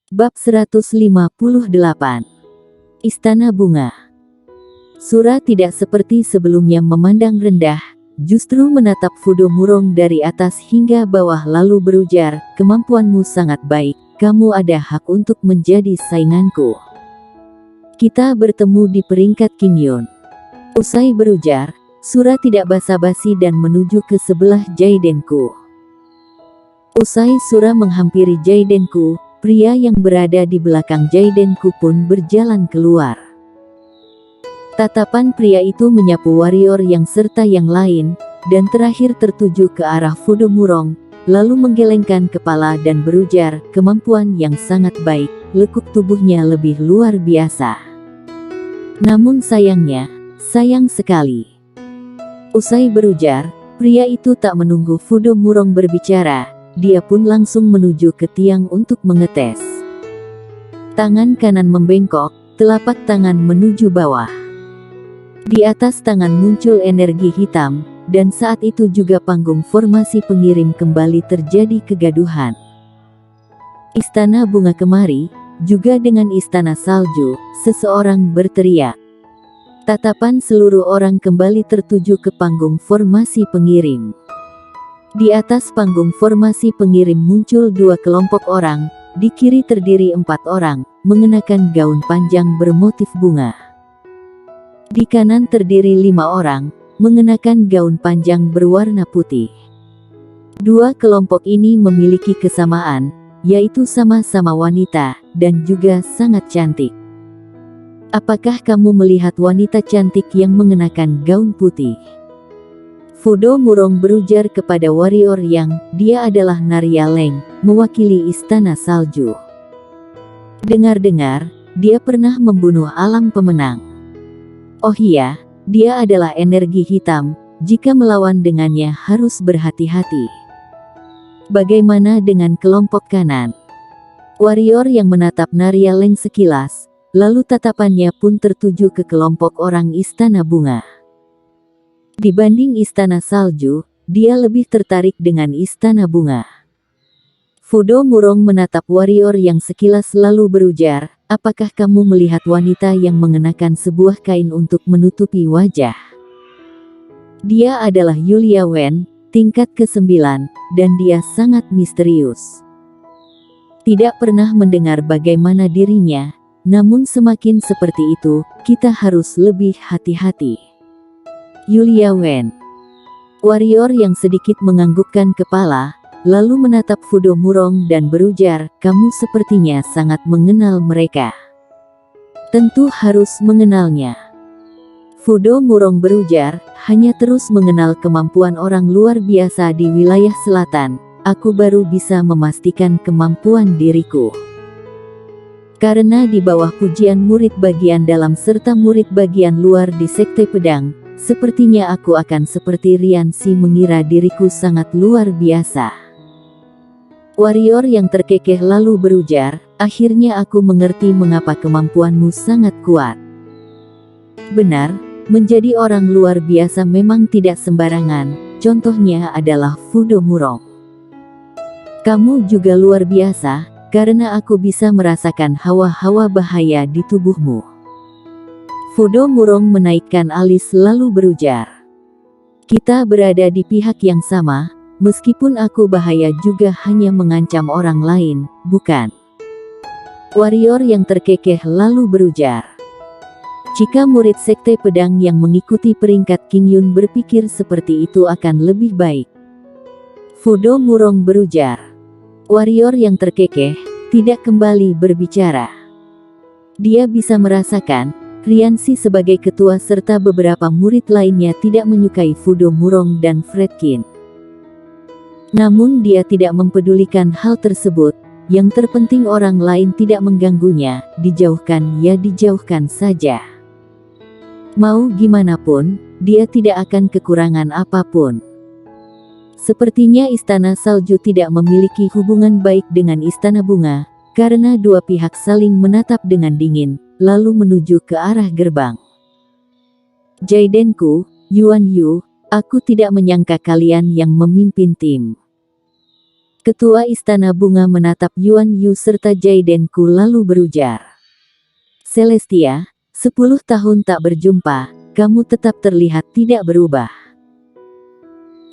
Bab 158. Istana Bunga. Sura tidak seperti sebelumnya memandang rendah, justru menatap Fudo Murong dari atas hingga bawah lalu berujar, "Kemampuanmu sangat baik, kamu ada hak untuk menjadi sainganku. Kita bertemu di peringkat Qingyun." Usai berujar, Sura tidak basa-basi dan menuju ke sebelah Jaidenku. Usai Sura menghampiri Jaidenku, pria yang berada di belakang Jaidenku pun berjalan keluar. Tatapan pria itu menyapu warrior yang serta yang lain, dan terakhir tertuju ke arah Fudo Murong, lalu menggelengkan kepala dan berujar, "Kemampuan yang sangat baik, lekuk tubuhnya lebih luar biasa. Namun sayangnya, sayang sekali." Usai berujar, pria itu tak menunggu Fudo Murong berbicara. Dia pun langsung menuju ke tiang untuk mengetes. Tangan kanan membengkok, telapak tangan menuju bawah. Di atas tangan muncul energi hitam, dan saat itu juga panggung formasi pengirim kembali terjadi kegaduhan. "Istana Bunga kemari," juga dengan Istana Salju, seseorang berteriak. Tatapan seluruh orang kembali tertuju ke panggung formasi pengirim. Di atas panggung formasi pengirim muncul dua kelompok orang, di kiri terdiri 4 orang, mengenakan gaun panjang bermotif bunga. Di kanan terdiri 5 orang, mengenakan gaun panjang berwarna putih. Dua kelompok ini memiliki kesamaan, yaitu sama-sama wanita, dan juga sangat cantik. "Apakah kamu melihat wanita cantik yang mengenakan gaun putih?" Fudo Murong berujar kepada warrior yang, dia adalah Narya Leng, mewakili Istana Salju. Dengar-dengar, dia pernah membunuh alam pemenang. Oh iya, dia adalah energi hitam, jika melawan dengannya harus berhati-hati. Bagaimana dengan kelompok kanan? Warrior yang menatap Narya Leng sekilas, lalu tatapannya pun tertuju ke kelompok orang Istana Bunga. Dibanding Istana Salju, dia lebih tertarik dengan Istana Bunga. Fudo Murong menatap warrior yang sekilas lalu berujar, "Apakah kamu melihat wanita yang mengenakan sebuah kain untuk menutupi wajah?" Dia adalah Yulia Wen, tingkat ke-9, dan dia sangat misterius. Tidak pernah mendengar bagaimana dirinya, namun semakin seperti itu, kita harus lebih hati-hati. Yulia Wen. Warrior yang sedikit menganggukkan kepala, lalu menatap Fudo Murong dan berujar, "Kamu sepertinya sangat mengenal mereka." "Tentu harus mengenalnya." Fudo Murong berujar, "Hanya terus mengenal kemampuan orang luar biasa di wilayah selatan, aku baru bisa memastikan kemampuan diriku. Karena di bawah pujian murid bagian dalam serta murid bagian luar di Sekte Pedang, sepertinya aku akan seperti Riansi mengira diriku sangat luar biasa." Warrior yang terkekeh lalu berujar, "Akhirnya aku mengerti mengapa kemampuanmu sangat kuat. Benar, menjadi orang luar biasa memang tidak sembarangan, contohnya adalah Fudo Murong. Kamu juga luar biasa, karena aku bisa merasakan hawa-hawa bahaya di tubuhmu." Fudo Murong menaikkan alis lalu berujar, "Kita berada di pihak yang sama, meskipun aku bahaya juga hanya mengancam orang lain, bukan?" Warrior yang terkekeh lalu berujar, "Jika murid Sekte Pedang yang mengikuti peringkat Qingyun berpikir seperti itu akan lebih baik." Fudo Murong berujar. Warrior yang terkekeh tidak kembali berbicara. Dia bisa merasakan Riansi sebagai ketua serta beberapa murid lainnya tidak menyukai Fudo Murong dan Fredkin. Namun dia tidak mempedulikan hal tersebut, yang terpenting orang lain tidak mengganggunya, dijauhkan ya dijauhkan saja. Mau gimana pun, dia tidak akan kekurangan apapun. Sepertinya Istana Salju tidak memiliki hubungan baik dengan Istana Bunga, karena dua pihak saling menatap dengan dingin, lalu menuju ke arah gerbang. "Jaidenku, Yuan Yu, aku tidak menyangka kalian yang memimpin tim. Ketua Istana Bunga menatap Yuan Yu serta Jaidenku lalu berujar. Celestia, 10 tahun tak berjumpa, kamu tetap terlihat tidak berubah.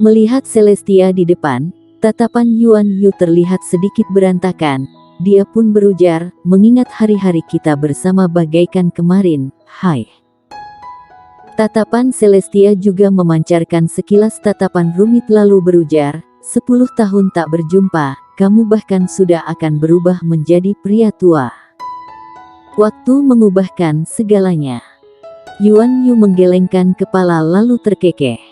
Melihat Celestia di depan, tatapan Yuan Yu terlihat sedikit berantakan. Dia pun berujar, mengingat hari-hari kita bersama bagaikan kemarin, hai. Tatapan Celestia juga memancarkan sekilas tatapan rumit lalu berujar, 10 tahun tak berjumpa, kamu bahkan sudah akan berubah menjadi pria tua. Waktu mengubahkan segalanya. Yuan Yu menggelengkan kepala lalu terkekeh.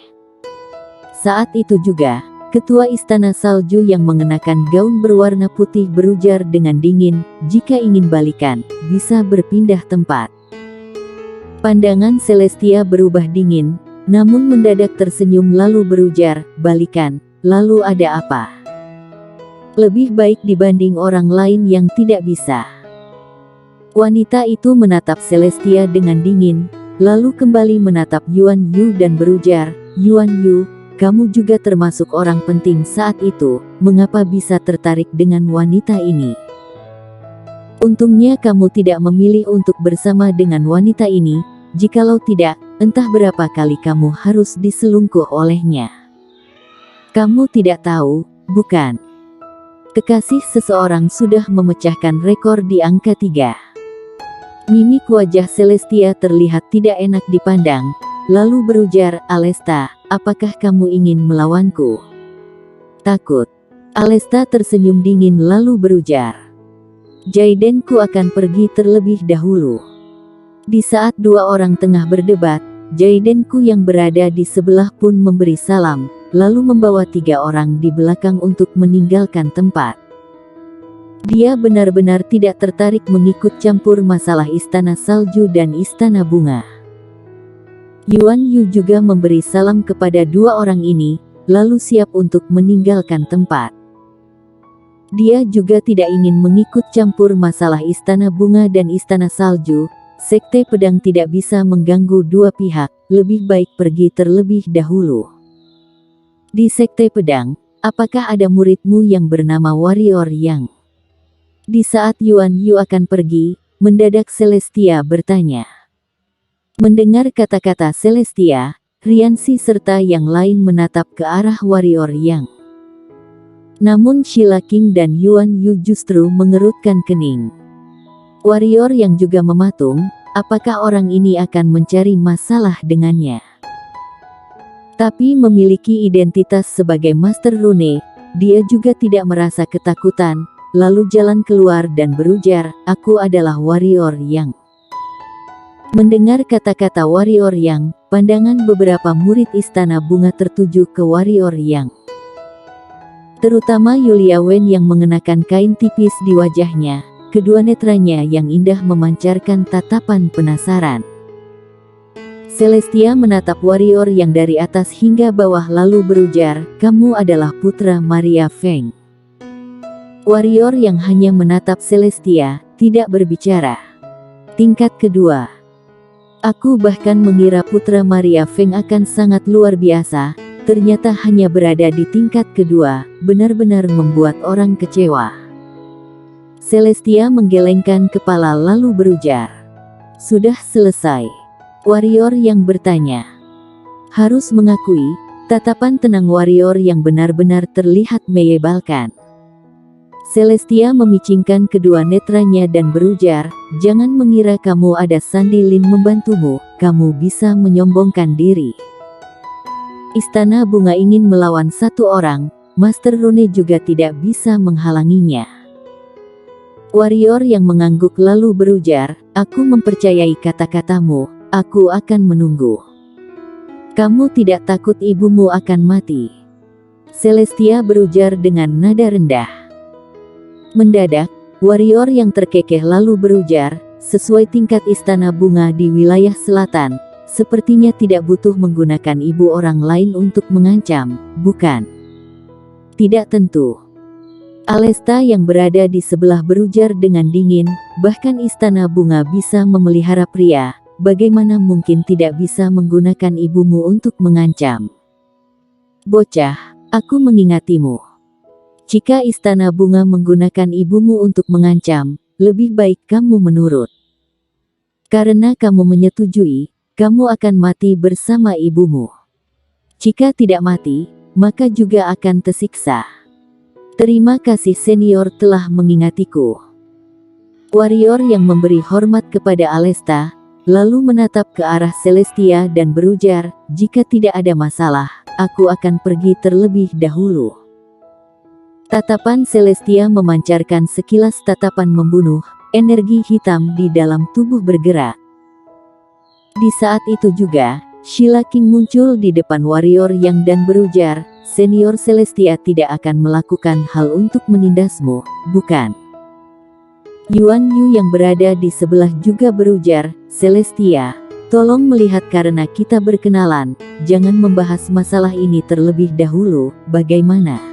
Saat itu juga, Ketua Istana Salju yang mengenakan gaun berwarna putih berujar dengan dingin, jika ingin balikan, bisa berpindah tempat. Pandangan Celestia berubah dingin, namun mendadak tersenyum lalu berujar, balikan. Lalu ada apa? Lebih baik dibanding orang lain yang tidak bisa. Wanita itu menatap Celestia dengan dingin, lalu kembali menatap Yuan Yu dan berujar, Yuan Yu, kamu juga termasuk orang penting saat itu, mengapa bisa tertarik dengan wanita ini? Untungnya kamu tidak memilih untuk bersama dengan wanita ini, jikalau tidak, entah berapa kali kamu harus diselungkuh olehnya. Kamu tidak tahu, bukan? Kekasih seseorang sudah memecahkan rekor di angka 3. Mimik wajah Celestia terlihat tidak enak dipandang, lalu berujar, Alesta, apakah kamu ingin melawanku? Takut. Alesta tersenyum dingin lalu berujar. Jaidenku akan pergi terlebih dahulu. Di saat dua orang tengah berdebat, Jaidenku yang berada di sebelah pun memberi salam, lalu membawa 3 orang di belakang untuk meninggalkan tempat. Dia benar-benar tidak tertarik mengikut campur masalah Istana Salju dan Istana Bunga. Yuan Yu juga memberi salam kepada 2 orang ini, lalu siap untuk meninggalkan tempat. Dia juga tidak ingin mengikut campur masalah Istana Bunga dan Istana Salju. Sekte Pedang tidak bisa mengganggu 2 pihak, lebih baik pergi terlebih dahulu. Di Sekte Pedang, apakah ada muridmu yang bernama Warrior Yang? Di saat Yuan Yu akan pergi, mendadak Celestia bertanya. Mendengar kata-kata Celestia, Riansi serta yang lain menatap ke arah Warrior Yang. Namun Sheila King dan Yuan Yu justru mengerutkan kening. Warrior Yang juga mematung, apakah orang ini akan mencari masalah dengannya? Tapi memiliki identitas sebagai Master Rune, dia juga tidak merasa ketakutan, lalu jalan keluar dan berujar, aku adalah Warrior Yang. Mendengar kata-kata Warrior Yang, pandangan beberapa murid Istana Bunga tertuju ke Warrior Yang. Terutama Yulia Wen yang mengenakan kain tipis di wajahnya, kedua netranya yang indah memancarkan tatapan penasaran. Celestia menatap Warrior Yang dari atas hingga bawah lalu berujar, kamu adalah putra Maria Feng. Warrior Yang hanya menatap Celestia, tidak berbicara. Tingkat kedua. Aku bahkan mengira putra Maria Feng akan sangat luar biasa, ternyata hanya berada di tingkat kedua, benar-benar membuat orang kecewa. Celestia menggelengkan kepala lalu berujar. Sudah selesai. Warrior Yang bertanya. Harus mengakui, tatapan tenang Warrior Yang benar-benar terlihat menyebalkan. Celestia memicingkan kedua netranya dan berujar, jangan mengira kamu ada Sandilin membantumu, kamu bisa menyombongkan diri. Istana Bunga ingin melawan 1 orang, Master Rune juga tidak bisa menghalanginya. Warrior Yang mengangguk lalu berujar, aku mempercayai kata-katamu, aku akan menunggu. Kamu tidak takut ibumu akan mati? Celestia berujar dengan nada rendah. Mendadak, Warrior Yang terkekeh lalu berujar, sesuai tingkat Istana Bunga di wilayah selatan, sepertinya tidak butuh menggunakan ibu orang lain untuk mengancam, bukan? Tidak tentu. Alesta yang berada di sebelah berujar dengan dingin, bahkan Istana Bunga bisa memelihara pria, bagaimana mungkin tidak bisa menggunakan ibumu untuk mengancam? Bocah, aku mengingatimu. Jika istana bunga menggunakan ibumu untuk mengancam, lebih baik kamu menurut. Karena kamu menyetujui, kamu akan mati bersama ibumu. Jika tidak mati, maka juga akan tersiksa. Terima kasih senior telah mengingatiku. Warrior yang memberi hormat kepada Alesta, lalu menatap ke arah Celestia dan berujar, jika tidak ada masalah, aku akan pergi terlebih dahulu. Tatapan Celestia memancarkan sekilas tatapan membunuh, energi hitam di dalam tubuh bergerak. Di saat itu juga, Sheila King muncul di depan warrior yang dan berujar, senior Celestia tidak akan melakukan hal untuk menindasmu, bukan? Yuan Yu yang berada di sebelah juga berujar, Celestia, tolong melihat karena kita berkenalan, jangan membahas masalah ini terlebih dahulu, bagaimana?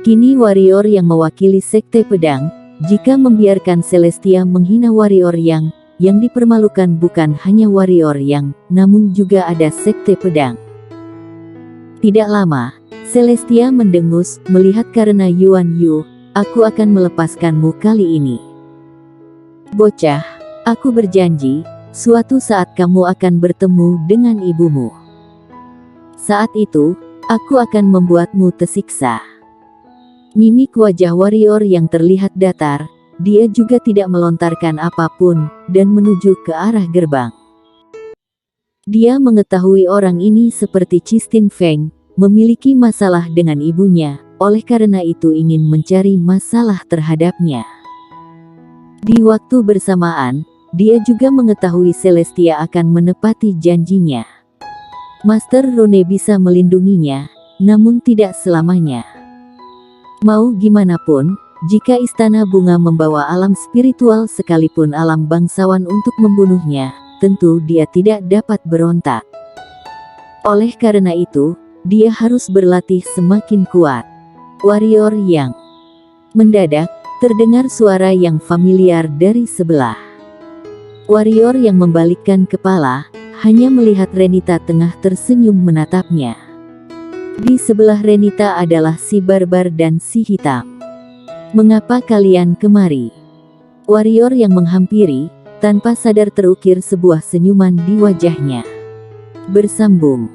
Kini warrior yang mewakili sekte pedang, jika membiarkan Celestia menghina warrior yang dipermalukan bukan hanya warrior yang, namun juga ada sekte pedang. Tidak lama, Celestia mendengus, melihat karena Yuan Yu, aku akan melepaskanmu kali ini. Bocah, aku berjanji, suatu saat kamu akan bertemu dengan ibumu. Saat itu, aku akan membuatmu tersiksa. Mimik wajah warrior yang terlihat datar, dia juga tidak melontarkan apapun, dan menuju ke arah gerbang. Dia mengetahui orang ini seperti Cistin Feng, memiliki masalah dengan ibunya, oleh karena itu ingin mencari masalah terhadapnya. Di waktu bersamaan, dia juga mengetahui Celestia akan menepati janjinya. Master Rune bisa melindunginya, namun tidak selamanya. Mau gimana pun, jika istana bunga membawa alam spiritual sekalipun alam bangsawan untuk membunuhnya, tentu dia tidak dapat berontak. Oleh karena itu, dia harus berlatih semakin kuat. Warrior yang mendadak, terdengar suara yang familiar dari sebelah. Warrior yang membalikkan kepala, hanya melihat Renita tengah tersenyum menatapnya. Di sebelah Renita adalah si barbar dan si hitam. Mengapa kalian kemari? Warrior yang menghampiri, tanpa sadar terukir sebuah senyuman di wajahnya. Bersambung.